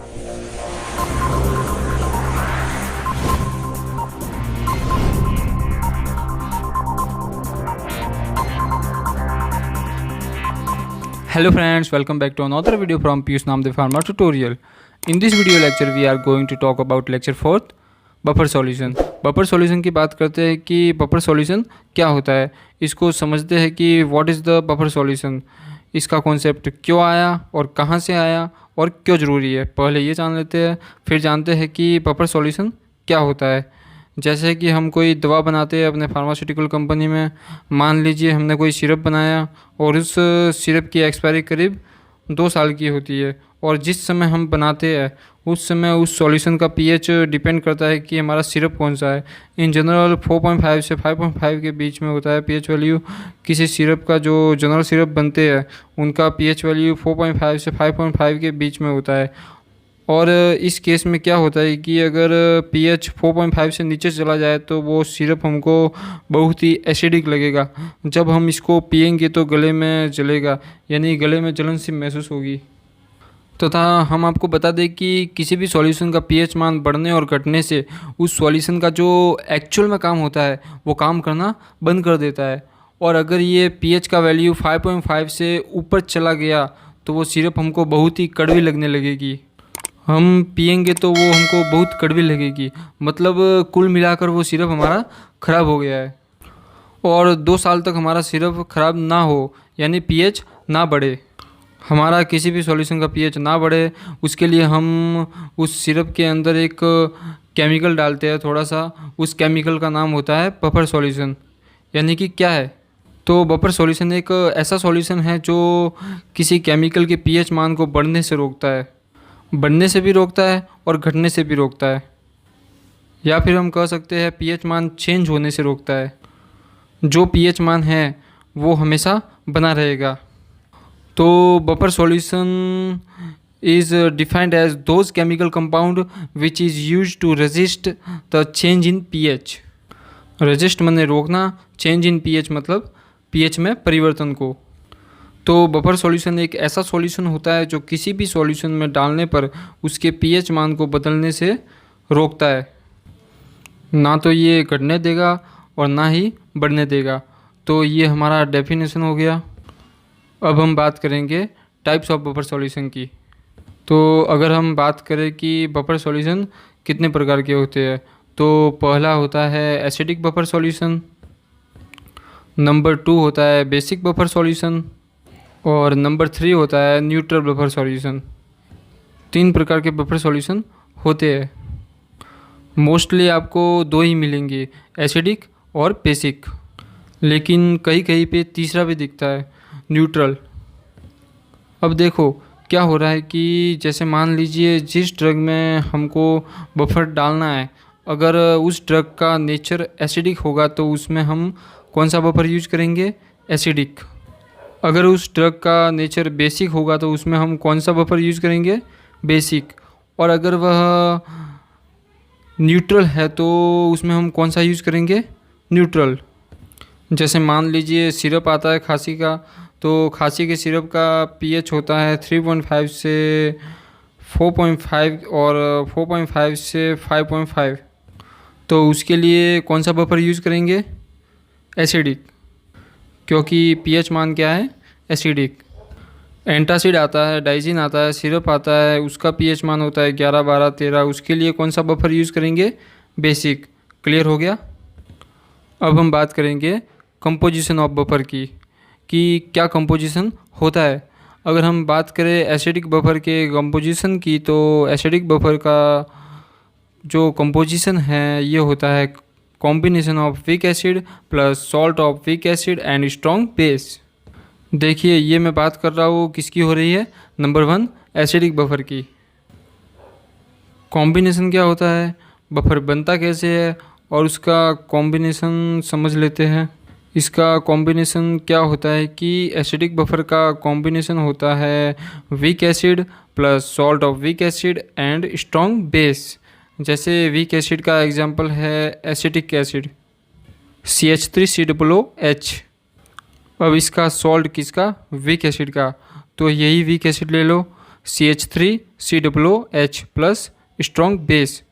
Hello friends, welcome back to another video from Piyush Namdev Pharma tutorial. In this video lecture we are going to talk about lecture 4th buffer solution. Buffer solution की बात करते हैं कि buffer solution क्या होता है, इसको समझते हैं कि what is the buffer solution, इसका कॉन्सेप्ट क्यों आया और कहाँ से आया और क्यों ज़रूरी है, पहले ये जान लेते हैं। फिर जानते हैं कि बफर सॉल्यूशन क्या होता है। जैसे कि हम कोई दवा बनाते हैं अपने फार्मास्यूटिकल कंपनी में, मान लीजिए हमने कोई सिरप बनाया और उस सिरप की एक्सपायरी करीब 2 साल की होती है, और जिस समय हम बनाते हैं उस समय उस सॉल्यूशन का पीएच डिपेंड करता है कि हमारा सिरप कौन सा है। इन जनरल 4.5 से 5.5 के बीच में होता है पीएच वैल्यू। किसी सिरप का जो जनरल सिरप बनते हैं उनका पीएच वैल्यू 4.5 से 5.5 के बीच में होता है। और इस केस में क्या होता है कि अगर पीएच 4.5 से नीचे चला जाए तो वो सिरप हमको बहुत ही एसिडिक लगेगा। जब हम इसको पिएंगे तो गले में जलेगा, यानी गले में जलन सी महसूस होगी। तथा हम आपको बता दें कि किसी भी सॉल्यूशन का पीएच मान बढ़ने और घटने से उस सॉल्यूशन का जो एक्चुअल में काम होता है वो काम करना बंद कर देता है। और अगर ये पीएच का वैल्यू 5.5 से ऊपर चला गया तो वो सिरप हमको बहुत ही कड़वी लगने लगेगी। हम पिएंगे तो वो हमको बहुत कड़वी लगेगी, मतलब कुल मिलाकर वो सिरप हमारा ख़राब हो गया है। और 2 साल तक हमारा सिरप ख़राब ना हो, यानी पीएच ना बढ़े, हमारा किसी भी सॉल्यूशन का पीएच ना बढ़े, उसके लिए हम उस सिरप के अंदर एक केमिकल डालते हैं थोड़ा सा। उस केमिकल का नाम होता है बफर सॉल्यूशन। यानी कि क्या है, तो बफर सॉल्यूशन एक ऐसा सॉल्यूशन है जो किसी केमिकल के पीएच मान को बढ़ने से रोकता है, बढ़ने से भी रोकता है और घटने से भी रोकता है, या फिर हम कह सकते हैं पीएच मान चेंज होने से रोकता है। जो पीएच मान है वो हमेशा बना रहेगा। तो buffer solution is defined as those chemical compound which is use to resist the change in pH. Resist माने रोकना, चेंज इन पीएच मतलब पीएच में परिवर्तन को। तो बफर सॉल्यूशन एक ऐसा सॉल्यूशन होता है जो किसी भी सॉल्यूशन में डालने पर उसके पीएच मान को बदलने से रोकता है। ना तो ये घटने देगा और ना ही बढ़ने देगा। तो ये हमारा डेफिनेशन हो गया। अब हम बात करेंगे टाइप्स ऑफ बफर सॉल्यूशन की। तो अगर हम बात करें कि बफर सॉल्यूशन कितने प्रकार के होते हैं, तो पहला होता है एसिडिक बफर सॉल्यूशन, नंबर 2 होता है बेसिक बफर सॉल्यूशन, और नंबर 3 होता है न्यूट्रल बफर सॉल्यूशन। 3 प्रकार के बफर सॉल्यूशन होते हैं। मोस्टली आपको 2 ही मिलेंगे, एसिडिक और बेसिक, लेकिन कहीं कहीं पे तीसरा भी दिखता है, न्यूट्रल। अब देखो क्या हो रहा है कि जैसे मान लीजिए जिस ड्रग में हमको बफर डालना है, अगर उस ड्रग का नेचर एसिडिक होगा तो उसमें हम कौन सा बफर यूज करेंगे, एसिडिक। अगर उस ड्रग का नेचर बेसिक होगा तो उसमें हम कौन सा बफर यूज करेंगे, बेसिक। और अगर वह न्यूट्रल है तो उसमें हम कौन सा यूज़ करेंगे, न्यूट्रल। जैसे मान लीजिए सिरप आता है खांसी का, तो खांसी के सिरप का पीएच होता है 3.5 से 4.5 और 4.5 से 5.5। तो उसके लिए कौन सा बफर यूज़ करेंगे, एसिडिक, क्योंकि पीएच मान क्या है, एसिडिक। एंटासिड आता है, डाइजिन आता है, सिरप आता है, उसका पीएच मान होता है 11, 12, 13। उसके लिए कौन सा बफर यूज़ करेंगे, बेसिक। क्लियर हो गया। अब हम बात करेंगे कंपोजिशन ऑफ बफर की, कि क्या कंपोजिशन होता है। अगर हम बात करें एसिडिक बफर के कंपोजिशन की, तो एसिडिक बफर का जो कंपोजिशन है ये होता है combination of weak acid plus salt of weak acid and strong base. देखिए ये मैं बात कर रहा हूँ किसकी हो रही है, नंबर 1 एसिडिक बफर की। कॉम्बिनेशन क्या होता है, बफर बनता कैसे है और उसका कॉम्बिनेशन समझ लेते हैं। इसका कॉम्बिनेशन क्या होता है कि एसिडिक बफर का कॉम्बिनेशन होता है weak acid plus salt of weak acid and strong base. जैसे वीक एसिड का एग्जांपल है एसिटिक एसिड, CH3COOH। अब इसका सॉल्ट किसका, वीक एसिड का, तो यही वीक एसिड ले लो CH3COOH plus strong base.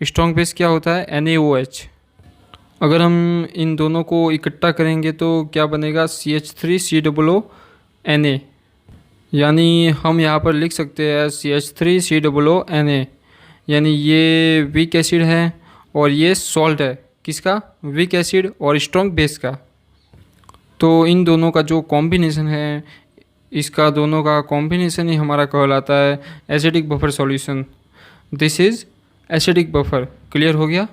Strong base क्या होता है? NaOH। अगर हम इन दोनों को इकट्ठा करेंगे तो क्या बनेगा? CH3COONA। यानी हम यहाँ पर लिख सकते हैं CH3COONA, यानी ये वीक एसिड है और ये सॉल्ट है। किसका? वीक एसिड और स्ट्रॉन्ग बेस का। तो इन दोनों का जो कॉम्बिनेशन है, इसका दोनों का कॉम्बिनेशन ही हमारा कहलाता है acidic buffer solution. This is acidic buffer. Clear हो गया?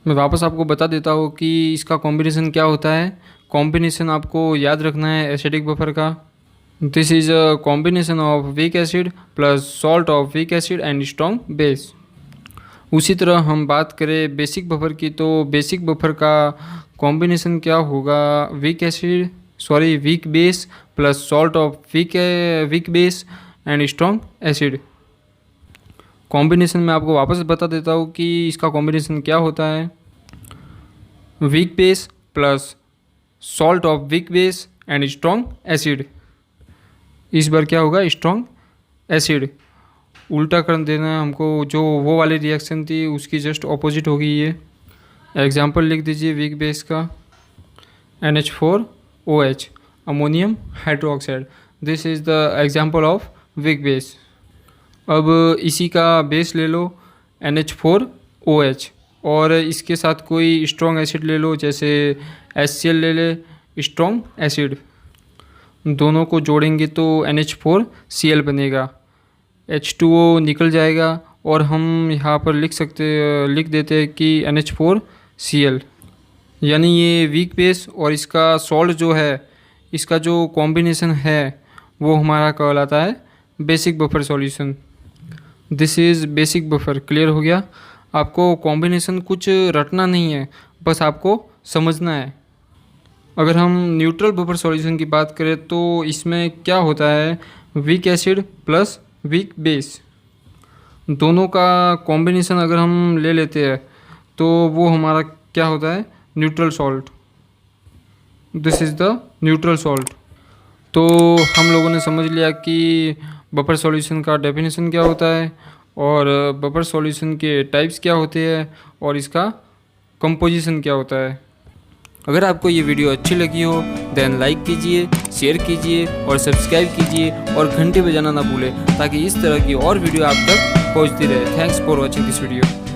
मैं वापस आपको बता देता हूँ कि इसका कॉम्बिनेशन क्या होता है। कॉम्बिनेशन आपको याद रखना है एसिडिक बफर का। This is a combination of weak acid plus salt of weak acid and strong base. उसी तरह हम बात करें बेसिक बफर की, तो बेसिक बफर का कॉम्बिनेशन क्या होगा? Weak base plus salt of weak base and strong acid. Combination में आपको वापस बता देता हूँ कि इसका कॉम्बिनेशन क्या होता है। Weak base plus salt of weak base and strong acid. इस बार क्या होगा? Strong acid. उल्टा कर देना है हमको, जो वो वाली रिएक्शन थी उसकी जस्ट ऑपोजिट होगी ये। एग्जाम्पल लिख दीजिए वीक बेस का, NH4OH ammonium hydroxide. This is the example of weak base. अब इसी का बेस ले लो NH4OH और इसके साथ कोई स्ट्रॉन्ग एसिड ले लो, जैसे HCl ले ले, स्ट्रॉन्ग एसिड। दोनों को जोड़ेंगे तो NH4Cl बनेगा। H2O निकल जाएगा और हम यहाँ पर लिख देते हैं कि NH4Cl। यानी ये वीक बेस और इसका सॉल्ट जो है, इसका जो कॉम्बिनेशन है वो हमारा कहलाता है basic buffer solution. This is basic buffer. Clear हो गया? आपको कॉम्बिनेशन कुछ रटना नहीं है, बस आपको समझना है। अगर हम न्यूट्रल बफर सॉल्यूशन की बात करें तो इसमें क्या होता है? Weak acid plus weak base, दोनों का कॉम्बिनेशन अगर हम ले लेते हैं तो वो हमारा क्या होता है? Neutral salt. This is the neutral salt. तो हम लोगों ने समझ लिया कि बफर सॉल्यूशन का डेफिनेशन क्या होता है और बफर सॉल्यूशन के टाइप्स क्या होते हैं और इसका कंपोजिशन क्या होता है। अगर आपको ये वीडियो अच्छी लगी हो देन लाइक कीजिए, शेयर कीजिए और सब्सक्राइब कीजिए और घंटी बजाना ना भूलें, ताकि इस तरह की और वीडियो आप तक पहुंचती रहे। Thanks for watching this video.